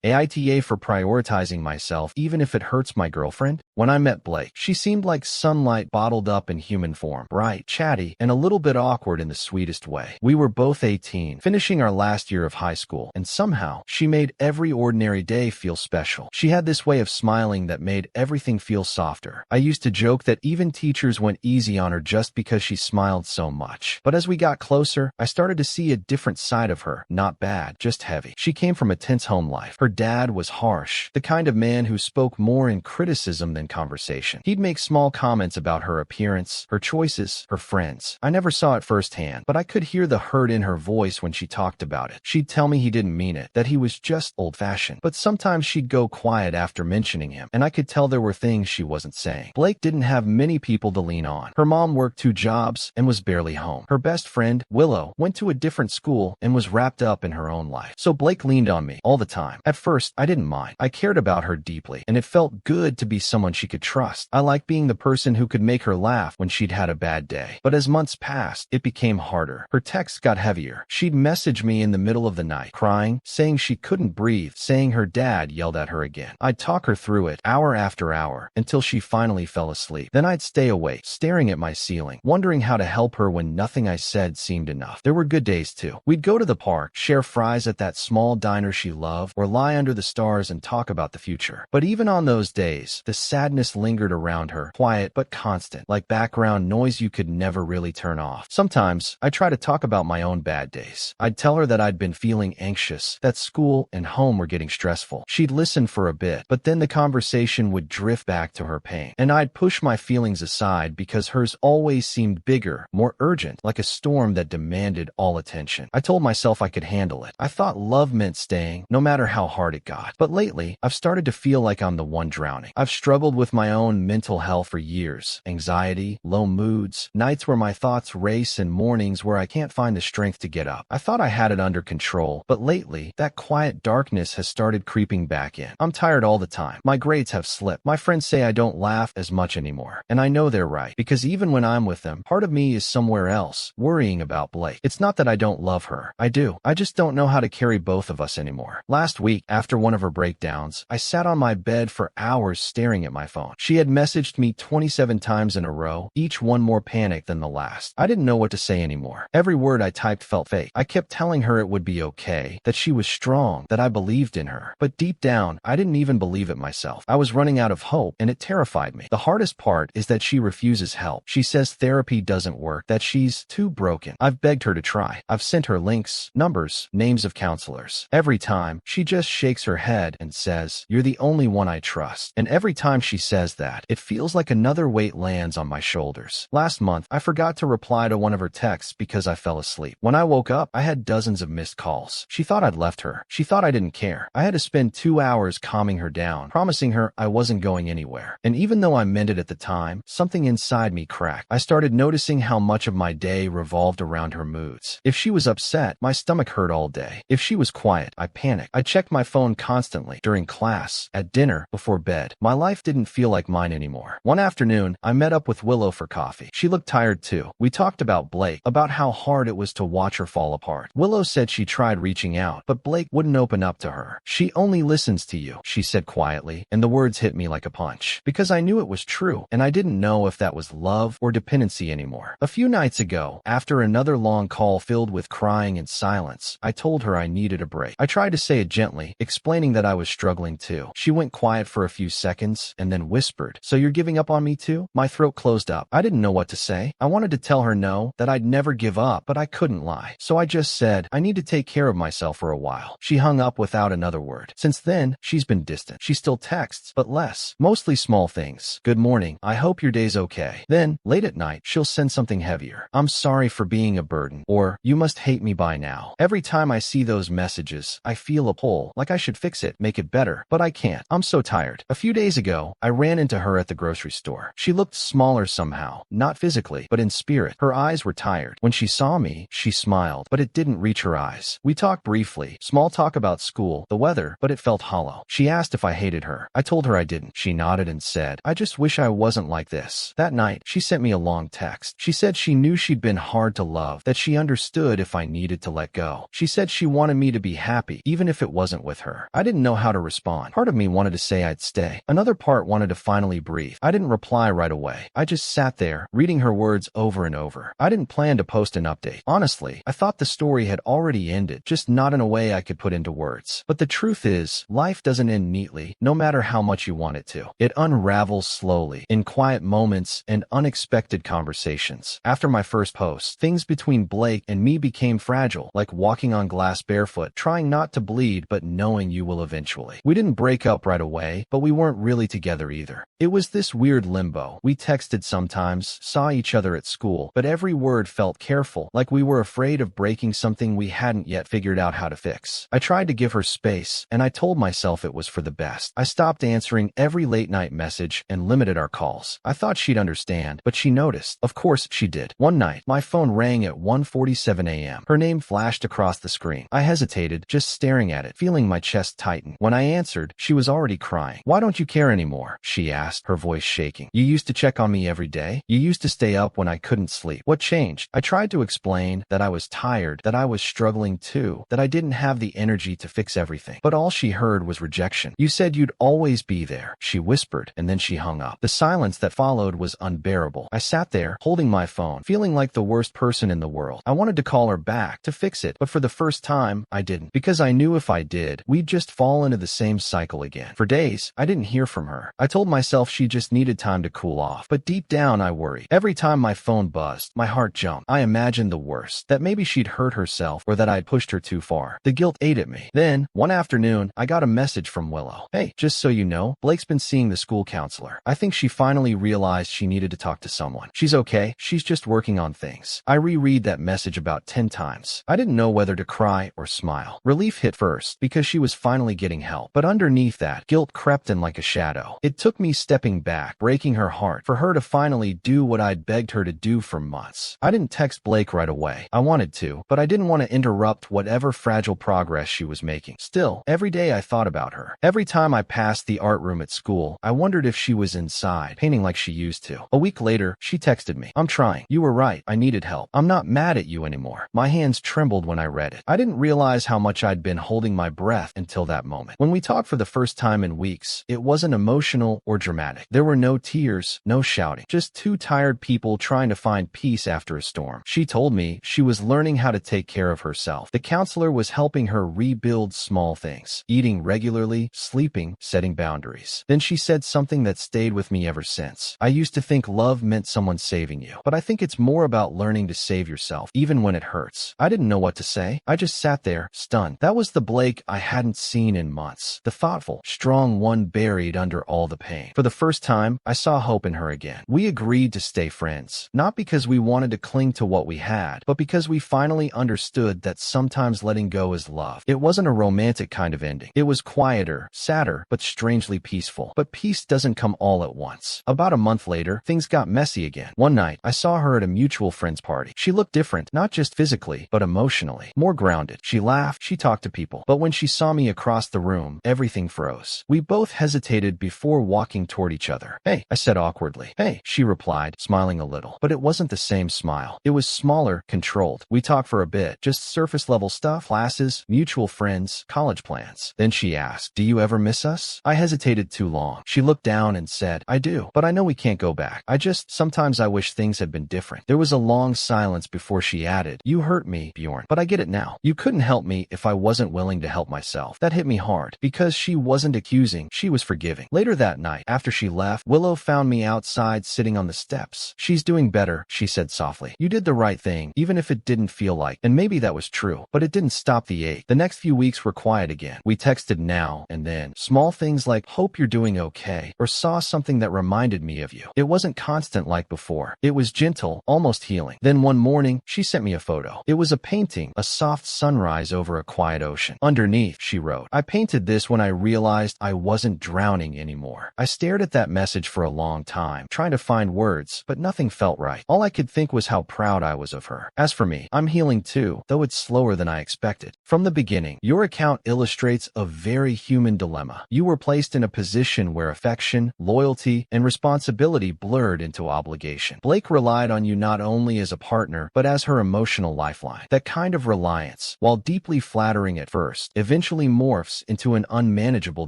AITA for prioritizing myself even if it hurts my girlfriend? When I met Blake, she seemed like sunlight bottled up in human form. Bright, chatty, and a little bit awkward in the sweetest way. We were both 18, finishing our last year of high school, and somehow, she made every ordinary day feel special. She had this way of smiling that made everything feel softer. I used to joke that even teachers went easy on her just because she smiled so much. But as we got closer, I started to see a different side of her. Not bad, just heavy. She came from a tense home life. Her dad was harsh, the kind of man who spoke more in criticism than conversation. He'd make small comments about her appearance, her choices, her friends. I never saw it firsthand, but I could hear the hurt in her voice when she talked about it. She'd tell me he didn't mean it, that he was just old-fashioned. But sometimes she'd go quiet after mentioning him, and I could tell there were things she wasn't saying. Blake didn't have many people to lean on. Her mom worked 2 jobs and was barely home. Her best friend, Willow, went to a different school and was wrapped up in her own life. So Blake leaned on me all the time. At first, I didn't mind. I cared about her deeply, and it felt good to be someone she could trust. I liked being the person who could make her laugh when she'd had a bad day. But as months passed, it became harder. Her texts got heavier. She'd message me in the middle of the night, crying, saying she couldn't breathe, saying her dad yelled at her again. I'd talk her through it, hour after hour, until she finally fell asleep. Then I'd stay awake, staring at my ceiling, wondering how to help her when nothing I said seemed enough. There were good days too. We'd go to the park, share fries at that small diner she loved, or lie under the stars and talk about the future. But even on those days, the sadness lingered around her, quiet but constant, like background noise you could never really turn off. Sometimes, I'd try to talk about my own bad days. I'd tell her that I'd been feeling anxious, that school and home were getting stressful. She'd listen for a bit, but then the conversation would drift back to her pain. And I'd push my feelings aside because hers always seemed bigger, more urgent, like a storm that demanded all attention. I told myself I could handle it. I thought love meant staying, no matter how hard it got. But lately, I've started to feel like I'm the one drowning. I've struggled with my own mental health for years. Anxiety, low moods, nights where my thoughts race, and mornings where I can't find the strength to get up. I thought I had it under control, but lately, that quiet darkness has started creeping back in. I'm tired all the time. My grades have slipped. My friends say I don't laugh as much anymore. And I know they're right, because even when I'm with them, part of me is somewhere else, worrying about Blake. It's not that I don't love her. I do. I just don't know how to carry both of us anymore. Last week, after one of her breakdowns, I sat on my bed for hours staring at my phone. She had messaged me 27 times in a row, each one more panicked than the last. I didn't know what to say anymore. Every word I typed felt fake. I kept telling her it would be okay, that she was strong, that I believed in her. But deep down, I didn't even believe it myself. I was running out of hope, and it terrified me. The hardest part is that she refuses help. She says therapy doesn't work, that she's too broken. I've begged her to try. I've sent her links, numbers, names of counselors. Every time, she just shakes her head and says, "You're the only one I trust." And every time she says that, it feels like another weight lands on my shoulders. Last month, I forgot to reply to one of her texts because I fell asleep. When I woke up, I had dozens of missed calls. She thought I'd left her. She thought I didn't care. I had to spend 2 hours calming her down, promising her I wasn't going anywhere. And even though I meant it at the time, something inside me cracked. I started noticing how much of my day revolved around her moods. If she was upset, my stomach hurt all day. If she was quiet, I panicked. I checked my phone constantly, during class, at dinner, before bed. My life didn't feel like mine anymore. One afternoon, I met up with Willow for coffee. She looked tired too. We talked about Blake, about how hard it was to watch her fall apart. Willow said she tried reaching out, but Blake wouldn't open up to her. "She only listens to you," she said quietly, and the words hit me like a punch. Because I knew it was true, and I didn't know if that was love or dependency anymore. A few nights ago, after another long call filled with crying and silence, I told her I needed a break. I tried to say it gently, explaining that I was struggling too. She went quiet for a few seconds and then whispered, "So you're giving up on me too?" My throat closed up. I didn't know what to say. I wanted to tell her no, that I'd never give up, but I couldn't lie. So I just said, "I need to take care of myself for a while." She hung up without another word. Since then, she's been distant. She still texts, but less. Mostly small things. "Good morning. I hope your day's okay." Then, late at night, she'll send something heavier. "I'm sorry for being a burden," or "You must hate me by now." Every time I see those messages, I feel a pull, like I should fix it, make it better, but I can't. I'm so tired. A few days ago, I ran into her at the grocery store. She looked smaller somehow, not physically, but in spirit. Her eyes were tired. When she saw me, she smiled, but it didn't reach her eyes. We talked briefly, small talk about school, the weather, but it felt hollow. She asked if I hated her. I told her I didn't. She nodded and said, "I just wish I wasn't like this." That night, she sent me a long text. She said she knew she'd been hard to love, that she understood if I needed to let go. She said she wanted me to be happy, even if it wasn't with with her. I didn't know how to respond. Part of me wanted to say I'd stay. Another part wanted to finally breathe. I didn't reply right away. I just sat there, reading her words over and over. I didn't plan to post an update. Honestly, I thought the story had already ended, just not in a way I could put into words. But the truth is, life doesn't end neatly, no matter how much you want it to. It unravels slowly, in quiet moments and unexpected conversations. After my first post, things between Blake and me became fragile, like walking on glass barefoot, trying not to bleed but knowing you will eventually. We didn't break up right away, but we weren't really together either. It was this weird limbo. We texted sometimes, saw each other at school, but every word felt careful, like we were afraid of breaking something we hadn't yet figured out how to fix. I tried to give her space, and I told myself it was for the best. I stopped answering every late-night message and limited our calls. I thought she'd understand, but she noticed. Of course she did. One night, my phone rang at 1:47 a.m. Her name flashed across the screen. I hesitated, just staring at it, feeling my chest tighten. When I answered, she was already crying. "Why don't you care anymore?" she asked, her voice shaking. "You used to check on me every day. You used to stay up when I couldn't sleep. What changed?" I tried to explain that I was tired, that I was struggling too, that I didn't have the energy to fix everything. But all she heard was rejection. "You said you'd always be there," she whispered, and then she hung up. The silence that followed was unbearable. I sat there, holding my phone, feeling like the worst person in the world. I wanted to call her back, to fix it, but for the first time, I didn't. Because I knew if I did, we'd just fall into the same cycle again. For days, I didn't hear from her. I told myself she just needed time to cool off. But deep down, I worried. Every time my phone buzzed, my heart jumped. I imagined the worst, that maybe she'd hurt herself or that I'd pushed her too far. The guilt ate at me. Then, one afternoon, I got a message from Willow. "Hey, just so you know, Blake's been seeing the school counselor. I think she finally realized she needed to talk to someone. She's okay. She's just working on things." I reread that message about 10 times. I didn't know whether to cry or smile. Relief hit first, because she was finally getting help. But underneath that, guilt crept in like a shadow. It took me stepping back, breaking her heart, for her to finally do what I'd begged her to do for months. I didn't text Blake right away. I wanted to, but I didn't want to interrupt whatever fragile progress she was making. Still, every day I thought about her. Every time I passed the art room at school, I wondered if she was inside, painting like she used to. A week later, she texted me. "I'm trying. You were right. I needed help. I'm not mad at you anymore." My hands trembled when I read it. I didn't realize how much I'd been holding my breath until that moment. When we talked for the first time in weeks, it wasn't emotional or dramatic. There were no tears, no shouting, just two tired people trying to find peace after a storm. She told me she was learning how to take care of herself. The counselor was helping her rebuild small things, eating regularly, sleeping, setting boundaries. Then she said something that stayed with me ever since. "I used to think love meant someone saving you, but I think it's more about learning to save yourself, even when it hurts." I didn't know what to say. I just sat there, stunned. That was the Blake I hadn't seen in months. The thoughtful, strong one buried under all the pain. For the first time, I saw hope in her again. We agreed to stay friends, not because we wanted to cling to what we had, but because we finally understood that sometimes letting go is love. It wasn't a romantic kind of ending. It was quieter, sadder, but strangely peaceful. But peace doesn't come all at once. About a month later, things got messy again. One night, I saw her at a mutual friend's party. She looked different, not just physically, but emotionally. More grounded. She laughed, she talked to people. But when she saw me across the room, everything froze. We both hesitated before walking toward each other. "Hey," I said awkwardly. "Hey," she replied, smiling a little. But it wasn't the same smile. It was smaller, controlled. We talked for a bit, just surface-level stuff, classes, mutual friends, college plans. Then she asked, "Do you ever miss us?" I hesitated too long. She looked down and said, "I do, but I know we can't go back. Sometimes I wish things had been different." There was a long silence before she added, "You hurt me, Bjorn, but I get it now. You couldn't help me if I wasn't willing to help myself." That hit me hard, because she wasn't accusing, she was forgiving. Later that night, after she left, Willow found me outside sitting on the steps. "She's doing better," she said softly. "You did the right thing, even if it didn't feel like." And maybe that was true, but it didn't stop the ache. The next few weeks were quiet again. We texted now and then. Small things like, "Hope you're doing okay," or "Saw something that reminded me of you." It wasn't constant like before. It was gentle, almost healing. Then one morning, she sent me a photo. It was a painting, a soft sunrise over a quiet ocean. Underneath, she wrote, "I painted this when I realized I wasn't drowning anymore." I stared at that message for a long time, trying to find words, but nothing felt right. All I could think was how proud I was of her. As for me, I'm healing too, though it's slower than I expected. From the beginning, your account illustrates a very human dilemma. You were placed in a position where affection, loyalty, and responsibility blurred into obligation. Blake relied on you not only as a partner, but as her emotional lifeline. That kind of reliance, while deeply flattering at first, eventually eventually morphs into an unmanageable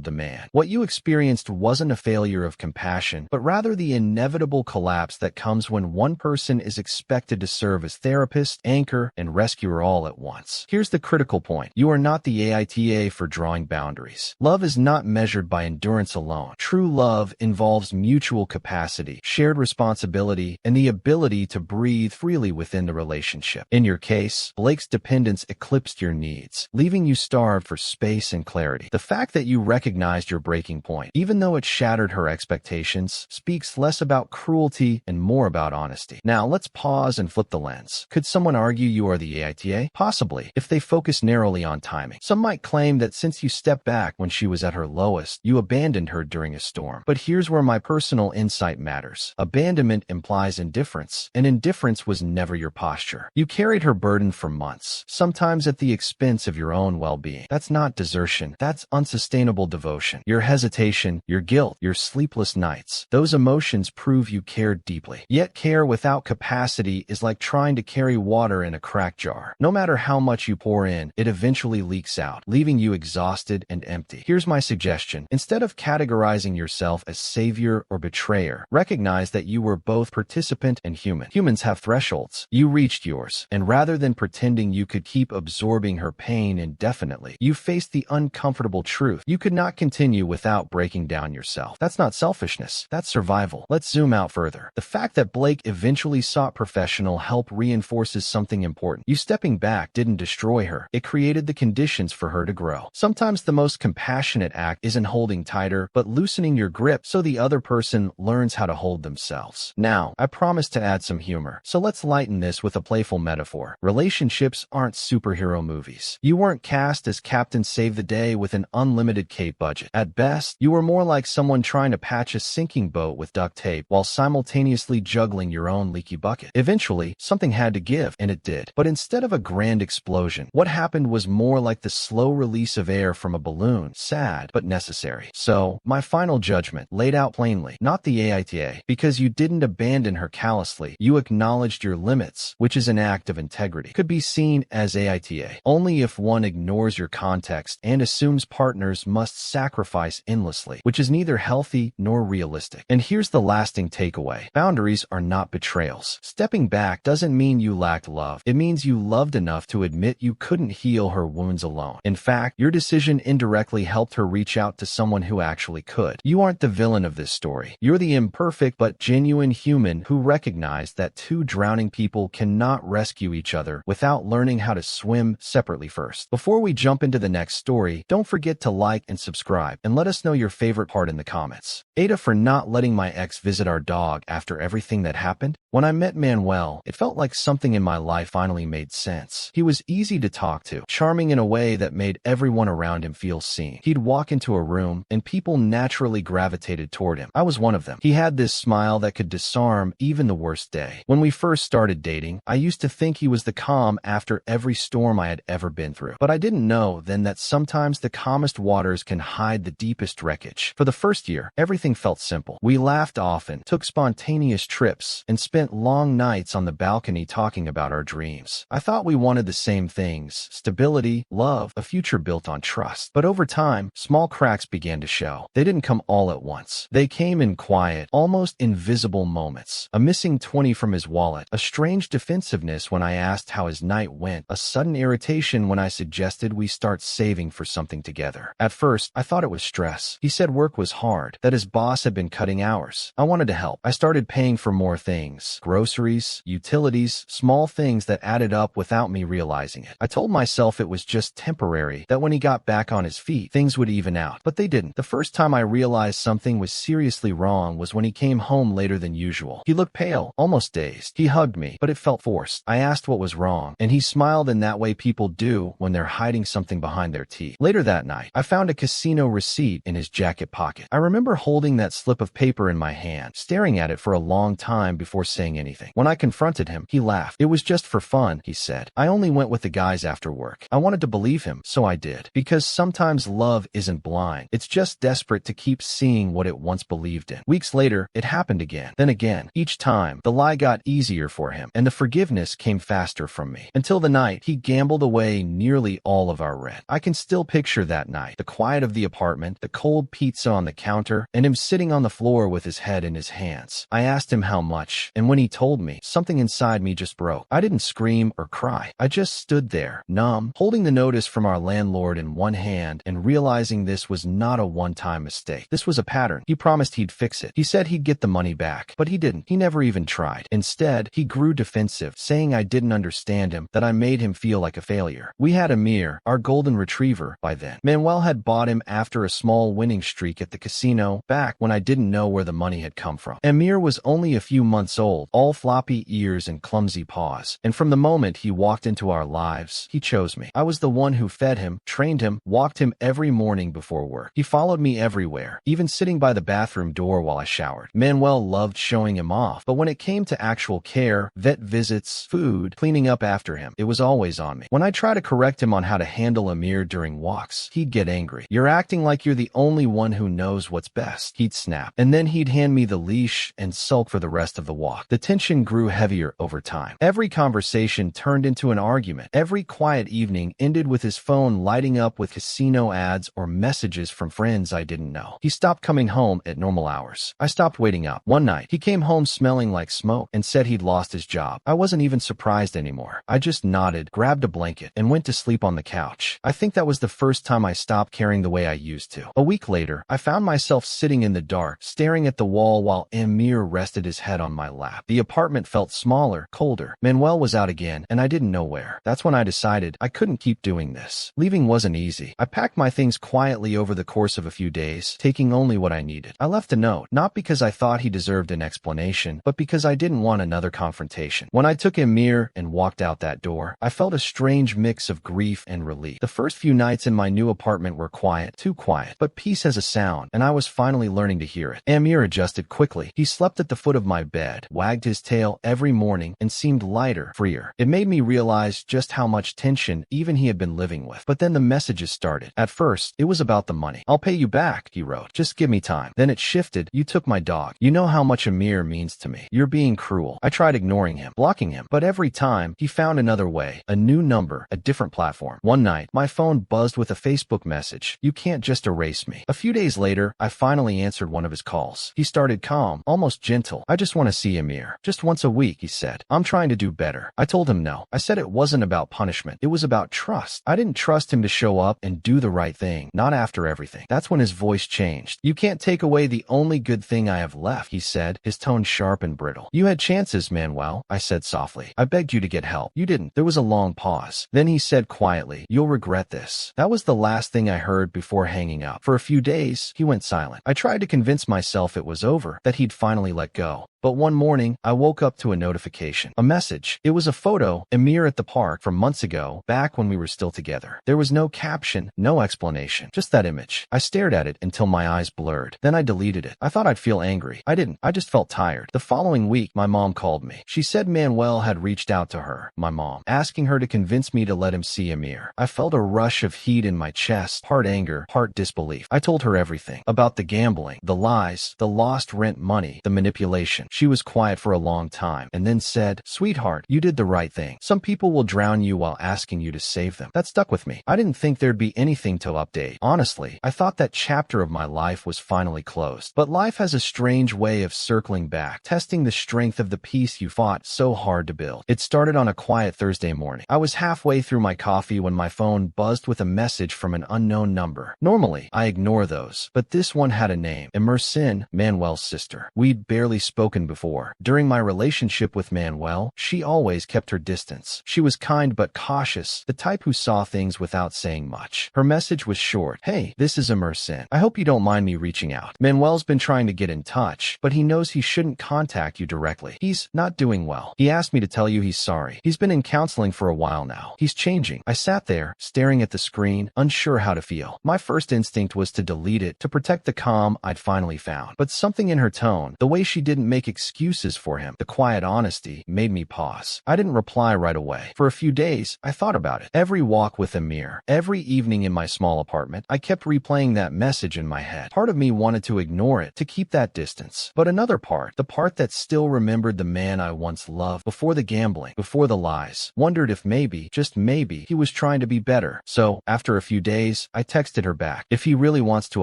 demand. What you experienced wasn't a failure of compassion, but rather the inevitable collapse that comes when one person is expected to serve as therapist, anchor, and rescuer all at once. Here's the critical point. You are not the AITA for drawing boundaries. Love is not measured by endurance alone. True love involves mutual capacity, shared responsibility, and the ability to breathe freely within the relationship. In your case, Blake's dependence eclipsed your needs, leaving you starved for space and clarity. The fact that you recognized your breaking point, even though it shattered her expectations, speaks less about cruelty and more about honesty. Now, let's pause and flip the lens. Could someone argue you are the AITA? Possibly, if they focus narrowly on timing. Some might claim that since you stepped back when she was at her lowest, you abandoned her during a storm. But here's where my personal insight matters. Abandonment implies indifference, and indifference was never your posture. You carried her burden for months, sometimes at the expense of your own well-being. That's not desertion. That's unsustainable devotion. Your hesitation, your guilt, your sleepless nights, those emotions prove you cared deeply. Yet care without capacity is like trying to carry water in a cracked jar. No matter how much you pour in, it eventually leaks out, leaving you exhausted and empty. Here's my suggestion. Instead of categorizing yourself as savior or betrayer, recognize that you were both participant and human. Humans have thresholds. You reached yours, and rather than pretending you could keep absorbing her pain indefinitely, you faced the uncomfortable truth. You could not continue without breaking down yourself. That's not selfishness. That's survival. Let's zoom out further. The fact that Blake eventually sought professional help reinforces something important. You stepping back didn't destroy her. It created the conditions for her to grow. Sometimes the most compassionate act isn't holding tighter, but loosening your grip so the other person learns how to hold themselves. Now, I promise to add some humor, so let's lighten this with a playful metaphor. Relationships aren't superhero movies. You weren't cast as Captain Save the Day with an unlimited cape budget. At best, you were more like someone trying to patch a sinking boat with duct tape while simultaneously juggling your own leaky bucket. Eventually, something had to give, and it did. But instead of a grand explosion, what happened was more like the slow release of air from a balloon, sad but necessary. So, my final judgment, laid out plainly, not the AITA, because you didn't abandon her callously, you acknowledged your limits, which is an act of integrity, could be seen as AITA only if one ignores your context and assumes partners must sacrifice endlessly, which is neither healthy nor realistic. And here's the lasting takeaway. Boundaries are not betrayals. Stepping back doesn't mean you lacked love. It means you loved enough to admit you couldn't heal her wounds alone. In fact, your decision indirectly helped her reach out to someone who actually could. You aren't the villain of this story. You're the imperfect but genuine human who recognized that two drowning people cannot rescue each other without learning how to swim separately first. Before we jump into the next story, don't forget to like and subscribe, and let us know your favorite part in the comments. AITA for not letting my ex visit our dog after everything that happened. When I met Manuel, it felt like something in my life finally made sense. He was easy to talk to, charming in a way that made everyone around him feel seen. He'd walk into a room, and people naturally gravitated toward him. I was one of them. He had this smile that could disarm even the worst day. When we first started dating, I used to think he was the calm after every storm I had ever been through. But I didn't know then that sometimes the calmest waters can hide the deepest wreckage. For the first year, everything felt simple. We laughed often, took spontaneous trips, and spent long nights on the balcony talking about our dreams. I thought we wanted the same things: stability, love, a future built on trust. But over time, small cracks began to show. They didn't come all at once. They came in quiet, almost invisible moments. A missing 20 from his wallet, a strange defensiveness when I asked how his night went, a sudden irritation when I suggested we start saving for something together. At first, I thought it was stress. He said work was hard, that his boss had been cutting hours. I wanted to help. I started paying for more things: groceries, utilities, small things that added up without me realizing it. I told myself it was just temporary, that when he got back on his feet, things would even out. But they didn't. The first time I realized something was seriously wrong was when he came home later than usual. He looked pale, almost dazed. He hugged me, but it felt forced. I asked what was wrong, and he smiled in that way people do when they're hiding something behind their teeth. Later that night, I found a casino receipt in his jacket pocket. I remember holding that slip of paper in my hand, staring at it for a long time before saying anything. When I confronted him, he laughed. "It was just for fun," he said. "I only went with the guys after work." I wanted to believe him, so I did. Because sometimes love isn't blind. It's just desperate to keep seeing what it once believed in. Weeks later, it happened again. Then again. Each time, the lie got easier for him, and the forgiveness came faster from me. Until the night he gambled away nearly all of our rent. I can still picture that night, the quiet of the apartment, the cold pizza on the counter, and him sitting on the floor with his head in his hands. I asked him how much, and when he told me, something inside me just broke. I didn't scream or cry. I just stood there, numb, holding the notice from our landlord in one hand and realizing this was not a one-time mistake. This was a pattern. He promised he'd fix it. He said he'd get the money back, but he didn't. He never even tried. Instead, he grew defensive, saying I didn't understand him, that I made him feel like a failure. We had Amir, our golden retriever, by then. Manuel had bought him after a small winning streak at the casino, back when I didn't know where the money had come from. Amir was only a few months old, all floppy ears and clumsy paws, and from the moment he walked into our lives, he chose me. I was the one who fed him, trained him, walked him every morning before work. He followed me everywhere, even sitting by the bathroom door while I showered. Manuel loved showing him off, but when it came to actual care, vet visits, food, cleaning up after him, it was always on me. When I tried to correct him on how to handle Amir during walks, he'd get angry. You're acting like you're the only one who knows what's best, he'd snap. And then he'd hand me the leash and sulk for the rest of the walk. The tension grew heavier over time. Every conversation turned into an argument. Every quiet evening ended with his phone lighting up with casino ads or messages from friends I didn't know. He stopped coming home at normal hours. I stopped waiting up. One night, he came home smelling like smoke and said he'd lost his job. I wasn't even surprised anymore. I just nodded, grabbed a blanket, and went to sleep on the couch. I think that was the first time I stopped caring the way I used to. A week later, I found myself sitting in the dark, staring at the wall while Amir rested his head on my lap. The apartment felt smaller, colder. Manuel was out again, and I didn't know where. That's when I decided I couldn't keep doing this. Leaving wasn't easy. I packed my things quietly over the course of a few days, taking only what I needed. I left a note, not because I thought he deserved an explanation, but because I didn't want another confrontation. When I took Amir and walked out that door, I felt a strange mix of grief and relief. The first few nights in my new apartment were quiet, too quiet, but peace has a sound, and I was finally learning to hear it. Amir adjusted quickly. He slept at the foot of my bed, wagged his tail every morning, and seemed lighter, freer. It made me realize just how much tension even he had been living with. But then the messages started. At first, it was about the money. I'll pay you back, he wrote. Just give me time. Then it shifted. You took my dog. You know how much Amir means to me. You're being cruel. I tried ignoring him, blocking him, but every time, he found another way, a new number, a different platform. One night, my phone buzzed with a Facebook message. You can't just erase me. A few days later, I finally answered one of his calls. He started calm, almost gentle. I just want to see Amir. Just once a week, he said. I'm trying to do better. I told him no. I said it wasn't about punishment. It was about trust. I didn't trust him to show up and do the right thing, not after everything. That's when his voice changed. You can't take away the only good thing I have left, he said, his tone sharp and brittle. You had chances, Manuel, I said softly. I begged you to get help. You didn't. There was a long pause. Then he said quietly, you'll regret this. That was the last thing I heard before hanging up. For a few days, he went silent. I tried to convince myself it was over, that he'd finally let go. But one morning, I woke up to a notification, a message. It was a photo, Amir at the park from months ago, back when we were still together. There was no caption, no explanation, just that image. I stared at it until my eyes blurred. Then I deleted it. I thought I'd feel angry. I didn't. I just felt tired. The following week, my mom called me. She said Manuel had reached out to her, my mom, asking her to convince me to let him see Amir. I felt a rush of heat in my chest, part anger, part disbelief. I told her everything, about the gambling, the lies, the lost rent money, the manipulation. She was quiet for a long time and then said, sweetheart, you did the right thing. Some people will drown you while asking you to save them. That stuck with me. I didn't think there'd be anything to update. Honestly, I thought that chapter of my life was finally closed. But life has a strange way of circling back, testing the strength of the peace you fought so hard to build. It started on a quiet Thursday morning. I was halfway through my coffee when my phone buzzed with a message from an unknown number. Normally, I ignore those, but this one had a name, Immersive, Manuel's sister. We'd barely spoken before. During my relationship with Manuel, she always kept her distance. She was kind but cautious, the type who saw things without saying much. Her message was short. Hey, this is Immersive. I hope you don't mind me reaching out. Manuel's been trying to get in touch, but he knows he shouldn't contact you directly. He's not doing well. He asked me to tell you he's sorry. He's been in counseling for a while now. He's changing. I sat there, staring at the screen, unsure how to feel. My first instinct was to delete it, to protect the calm I'd finally found. But something in her tone, the way she didn't make excuses for him, the quiet honesty, made me pause. I didn't reply right away. For a few days, I thought about it. Every walk with Amir, every evening in my small apartment, I kept replaying that message in my head. Part of me wanted to ignore it, to keep that distance. But another part, the part that still remembered the man I once loved, before the gambling, before the lies, wondered if maybe, just maybe, he was trying to be better. better. So, after a few days, I texted her back. If he really wants to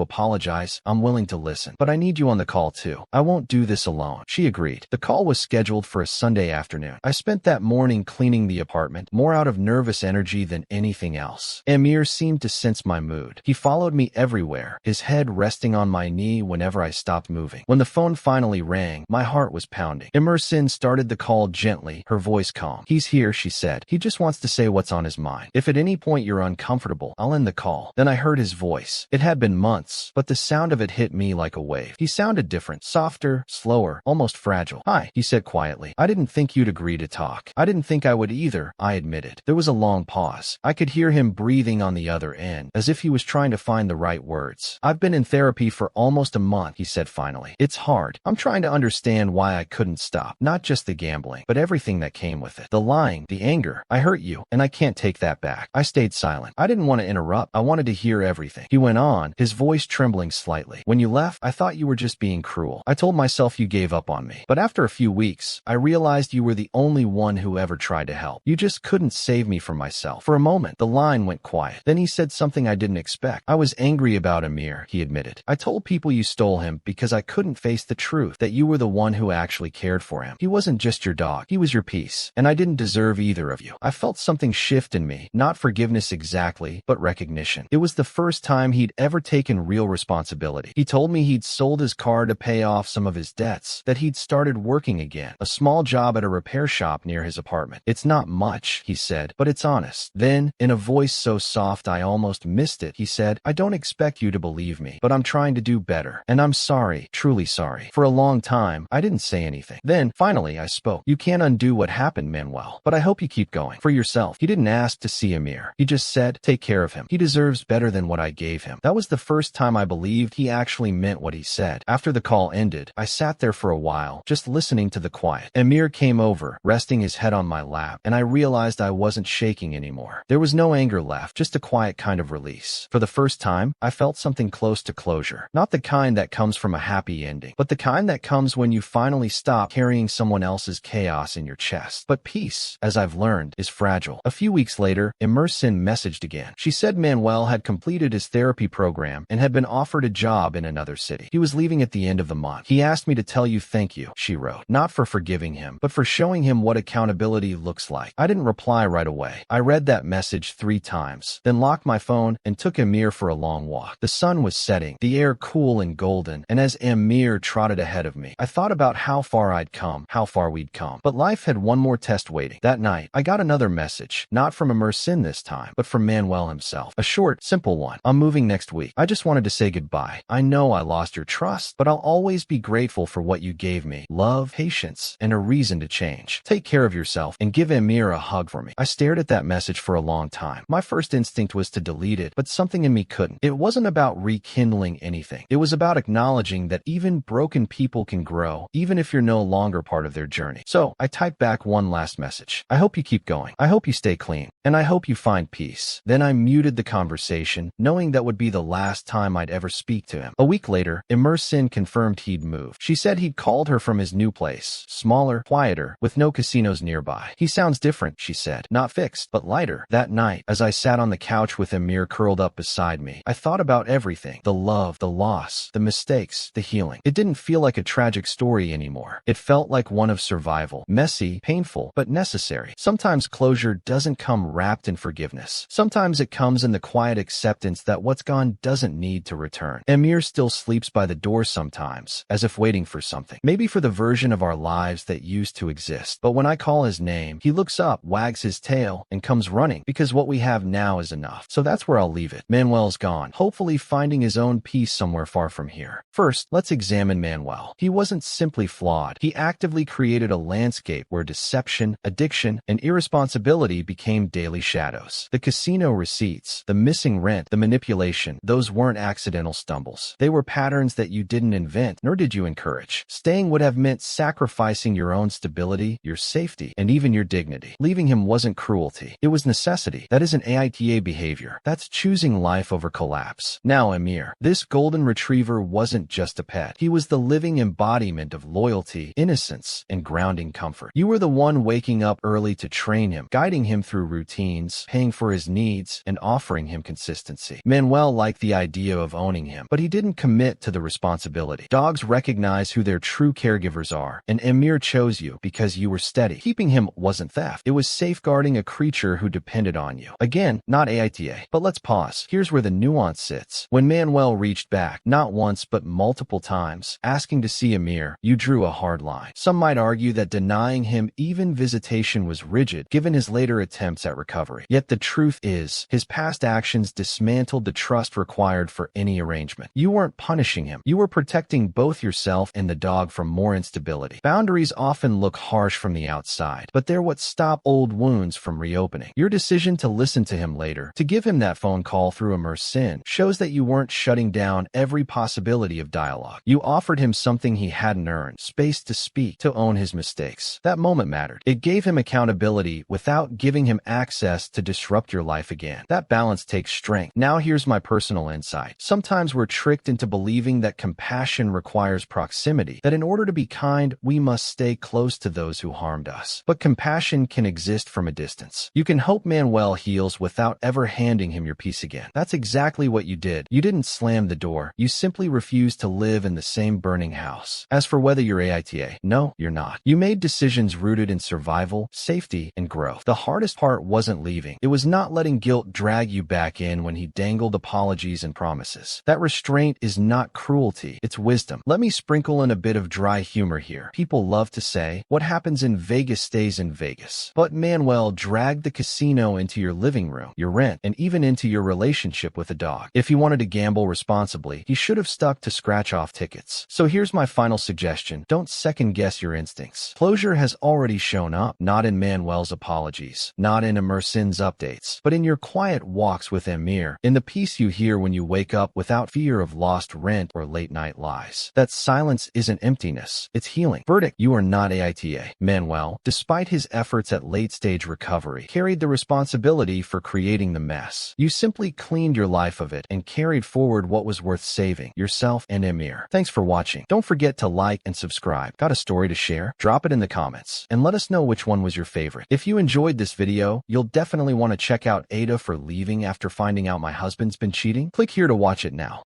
apologize, I'm willing to listen. But I need you on the call too. I won't do this alone. She agreed. The call was scheduled for a Sunday afternoon. I spent that morning cleaning the apartment, more out of nervous energy than anything else. Amir seemed to sense my mood. He followed me everywhere, his head resting on my knee whenever I stopped moving. When the phone finally rang, my heart was pounding. Immersin started the call gently, her voice calm. "He's here," she said. "He just wants to say what's on his mind. If at any point you're uncomfortable, I'll end the call." Then I heard his voice. It had been months, but the sound of it hit me like a wave. He sounded different, softer, slower, almost fragile. "Hi," he said quietly. "I didn't think you'd agree to talk." "I didn't think I would either," I admitted. There was a long pause. I could hear him breathing on the other end, as if he was trying to find the right words. "I've been in therapy for almost a month," he said finally. "It's hard. I'm trying to understand why I couldn't stop. Not just the gambling, but everything that came with it. The lying, the anger. I hurt you, and I can't take that back." I stayed silent. I didn't want to interrupt. I wanted to hear everything. He went on, his voice trembling slightly. "When you left, I thought you were just being cruel. I told myself you gave up on me. But after a few weeks, I realized you were the only one who ever tried to help. You just couldn't save me from myself." For a moment, the line went quiet. Then he said something I didn't expect. "I was angry about Amir," he admitted. "I told people you stole him because I couldn't face the truth that you were the one who actually cared for him. He wasn't just your dog. He was your peace. And I didn't deserve either of you." I felt something shift in me. Not forgiveness exactly, but recognition. It was the first time he'd ever taken real responsibility. He told me he'd sold his car to pay off some of his debts, that he'd started working again, a small job at a repair shop near his apartment. "It's not much," he said, "but it's honest." Then, in a voice so soft I almost missed it, he said, "I don't expect you to believe me, but I'm trying to do better. And I'm sorry, truly sorry." For a long time, I didn't say anything. Then, finally, I spoke. "You can't undo what happened, Manuel, but I hope you keep going. For yourself." He didn't ask to see Amir. He just said, "Take care of him. He deserves better than what I gave him." That was the first time I believed he actually meant what he said. After the call ended, I sat there for a while, just listening to the quiet. Amir came over, resting his head on my lap, and I realized I wasn't shaking anymore. There was no anger left, just a quiet kind of release. For the first time, I felt something close to closure. Not the kind that comes from a happy ending, but the kind that comes when you finally stop carrying someone else's chaos in your chest. But peace, as I've learned, is fragile. A few weeks later, Immersin messaged again. She said Manuel had completed his therapy program and had been offered a job in another city. He was leaving at the end of the month. "He asked me to tell you thank you," she wrote. "Not for forgiving him, but for showing him what accountability looks like." I didn't reply right away. I read that message 3 times, then locked my phone and took Amir for a long walk. The sun was setting, the air cool and golden, and as Amir trotted ahead of me, I thought about how far I'd come, how far we'd come. But life had one more test waiting. That night, I got another message, not from Immersin this time, but from Manuel himself. A short, simple one. "I'm moving next week. I just wanted to say goodbye. I know I lost your trust, but I'll always be grateful for what you gave me. Love, patience, and a reason to change. Take care of yourself and give Amir a hug for me." I stared at that message for a long time. My first instinct was to delete it, but something in me couldn't. It wasn't about rekindling anything. It was about acknowledging that even broken people can grow, even if you're no longer part of their journey. So I typed back one last message. "I hope you keep going. I hope you stay clean. And I hope you find peace." Then I muted the conversation, knowing that would be the last time I'd ever speak to him. A week later, Immersin confirmed he'd moved. She said he'd called her from his new place, smaller, quieter, with no casinos nearby. "He sounds different," she said. "Not fixed, but lighter." That night, as I sat on the couch with Amir curled up beside me, I thought about everything. The love, the loss, the mistakes, the healing. It didn't feel like a tragic story anymore. It felt like one of survival. Messy, painful, but necessary. Sometimes closure doesn't come wrapped in forgiveness. Sometimes it comes in the quiet acceptance that what's gone doesn't need to return. Amir still sleeps by the door sometimes, as if waiting for something. Maybe for the version of our lives that used to exist. But when I call his name, he looks up, wags his tail, and comes running, because what we have now is enough. So that's where I'll leave it. Manuel's gone, hopefully finding his own peace somewhere far from here. First, let's examine Manuel. He wasn't simply flawed. He actively created a landscape where deception, addiction, and irresponsibility became daily shadows. The casino receipts, the missing rent, the manipulation, those weren't accidental stumbles. They were patterns that you didn't invent, nor did you encourage. Staying would have meant sacrificing your own stability, your safety, and even your dignity. Leaving him wasn't cruelty. It was necessity. That isn't AITA behavior. That's choosing life over collapse. Now, Amir, this golden retriever wasn't just a pet. He was the living embodiment of loyalty, innocence, and grounding comfort. You were the one waking up early to train him, guiding him through routines, paying for his needs and offering him consistency. Manuel liked the idea of owning him, but he didn't commit to the responsibility. Dogs recognize who their true caregivers are, and Emir chose you because you were steady. Keeping him wasn't theft. It was safeguarding a creature who depended on you. Again, not AITA. But let's pause. Here's where the nuance sits. When Manuel reached back, not once but multiple times, asking to see Emir, you drew a hard line. Some might argue that denying him even visitation was rigid, given his later attempts at recovery. Yet the truth is, his past actions dismantled the trust required for any arrangement. You weren't punishing him. You were protecting both yourself and the dog from more instability. Boundaries often look harsh from the outside, but they're what stop old wounds from reopening. Your decision to listen to him later, to give him that phone call through immersive, shows that you weren't shutting down every possibility of dialogue. You offered him something he hadn't earned, space to speak, to own his mistakes. That moment mattered. It gave him accountability without giving him access to disrupt your life again. That balance takes strength. Now here's my personal insight. Sometimes we're tricked into believing that compassion requires proximity, that in order to be kind, we must stay close to those who harmed us. But compassion can exist from a distance. You can hope Manuel heals without ever handing him your peace again. That's exactly what you did. You didn't slam the door. You simply refused to live in the same burning house. As for whether you're AITA, no, you're not. You made decisions rooted in survival, safety, and growth. The hardest part wasn't leaving. It was not letting guilt drag you back in when he dangled apologies and promises. That restraint is not cruelty, it's wisdom. Let me sprinkle in a bit of dry humor here. People love to say, what happens in Vegas stays in Vegas. But Manuel dragged the casino into your living room, your rent, and even into your relationship with a dog. If he wanted to gamble responsibly, he should have stuck to scratch-off tickets. So here's my final suggestion. Don't second-guess your instincts. Closure has already shown up, not in Manuel's apologies, not in immersive's updates, but in your quiet walks with Emir, in the peace you hear when you wake up without fear of lost rent or late-night lies. That silence isn't emptiness, it's healing. Verdict: you are not AITA. Manuel, despite his efforts at late-stage recovery, carried the responsibility for creating the mess. You simply cleaned your life of it and carried forward what was worth saving, yourself and Emir. Thanks for watching. Don't forget to like and subscribe. Got a story to share? Drop it in the comments and let us know which one was your favorite. If you enjoyed this video, you'll definitely want to check out AITA for leaving after finding out my husband's been cheating. Click here to watch it now.